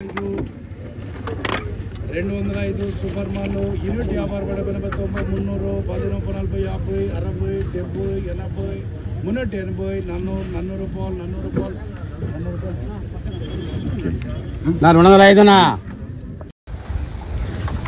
205 super mall unit 50 90 300 10 40 50 60 70 80 380 400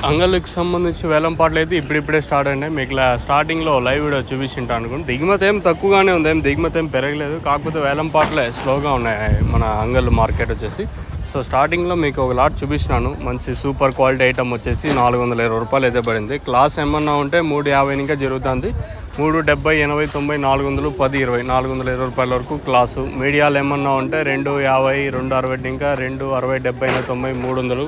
అంగళ్ళకి సంబంధించి వేలం పాటలు అయితే ఇప్పుడిప్పుడే స్టార్ట్ అయినాయి. మీకు స్టార్టింగ్లో లైవ్ వీడియో చూపించింటా అనుకోండి. దిగుమతి ఏం తక్కువగానే ఉంది, దిగుమతి ఏం పెరగలేదు. కాకపోతే వేలం పాటలే స్లోగా ఉన్నాయి మన అంగళ్ళు మార్కెట్ వచ్చేసి. సో స్టార్టింగ్లో మీకు ఒక లాట్ చూపించినాను. మంచి సూపర్ క్వాలిటీ ఐటమ్ వచ్చేసి 420 రూపాయలు అయితే పడింది. క్లాస్ ఏమన్నా ఉంటే 350 ఇంకా జరుగుతుంది. 370 80 90 400 10 20 420 రూపాయల వరకు క్లాసు. మీడియాలు ఏమన్నా ఉంటే 250 260 ఇంకా 260 70 90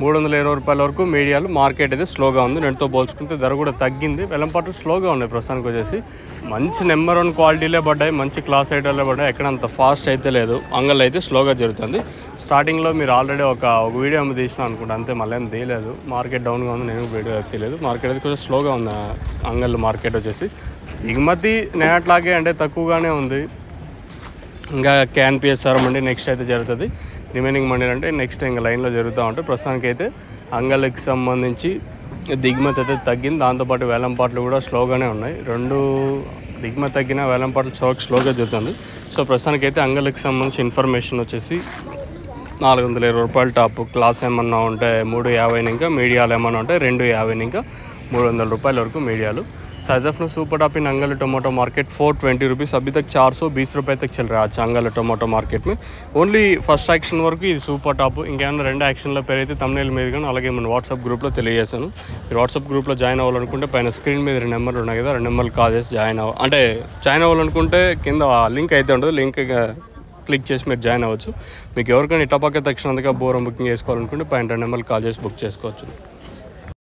320 రూపాయల వరకు మీడియాలు. మార్కెట్ అయితే స్లోగా ఉంది. నెట్తో పోల్చుకుంటే ధర కూడా తగ్గింది. వెలంపాటు స్లోగా ఉన్నాయి ప్రస్తుతానికి వచ్చేసి. మంచి నెంబర్ 1 క్వాలిటీలే పడ్డాయి, మంచి క్లాస్ ఐటమ్లే పడ్డాయి. ఎక్కడ అంత ఫాస్ట్ అయితే లేదు. అంగళ్ళు అయితే స్లోగా జరుగుతుంది. స్టార్టింగ్లో మీరు ఆల్రెడీ ఒక వీడియో ఏమో తీసినా అనుకుంటా, అంతే మళ్ళీ ఏం తీయలేదు. మార్కెట్ డౌన్గా ఉంది, నేను వీడియో తీయలేదు. మార్కెట్ అయితే కొంచెం స్లోగా ఉంది అంగళ్ళు మార్కెట్ వచ్చేసి. దిగుమతి నేనట్లాగే అంటే తక్కువగానే ఉంది. ఇంకా క్యాన్పిఎస్ఆర్ మండి నెక్స్ట్ అయితే జరుగుతుంది. రిమైనింగ్ మండి అంటే నెక్స్ట్ ఇంకా లైన్లో జరుగుతూ ఉంటాయి. ప్రస్తుతానికి అయితే అంగళ్ళకి సంబంధించి దిగుమతి అయితే తగ్గింది. దాంతోపాటు వేలంపాట్లు కూడా స్లోగానే ఉన్నాయి. రెండు దిగుమతి తగ్గిన వేలంపాట్లు స్లోగా జరుగుతుంది. సో ప్రస్తుతానికి అయితే అంగళ్ళకి సంబంధించి ఇన్ఫర్మేషన్ వచ్చేసి 420 రూపాయలు టాప్. క్లాస్ ఏమన్నా ఉంటే 350 ఇంకా మీడియాలు ఏమన్నా ఉంటే 250 ఇంకా 300 రూపాయల వరకు మీడియాలు. Size of super top in Angul tomato market 420 rupees अभी तक 420 रुपये तक चल रहा है आज अंगल टोमेटो मार्केट में. ओनली फस्ट एक्शन वరకు ఇది సూపర్ టాప్. ఇంకేమైనా రెండు యాక్షన్లో పేరైతే తమ్నేల్ మీద కానీ అలాగే మన వాట్సాప్ గ్రూప్లో తెలియజేశాను. మీరు వాట్సాప్ గ్రూప్లో జాయిన్ అవ్వాలనుకుంటే పైన స్క్రీన్ మీద 2 నెంబర్లు ఉన్నాయి కదా, 2 నెంబర్లు కాల్ చేసి జాయిన్ అవ్వాలనుకుంటే కింద లింక్ అయితే ఉంటుంది. లింక్ క్లిక్ చేసి మీరు జాయిన్ అవ్వచ్చు. మీకు ఎవరికైనా ఇటపక్క తక్షణంగా బోరం బుకింగ్ చేసుకోవాలనుకుంటే పైన 2 నెంబర్లు కాల్ చేసి బుక్ చేసుకోవచ్చు.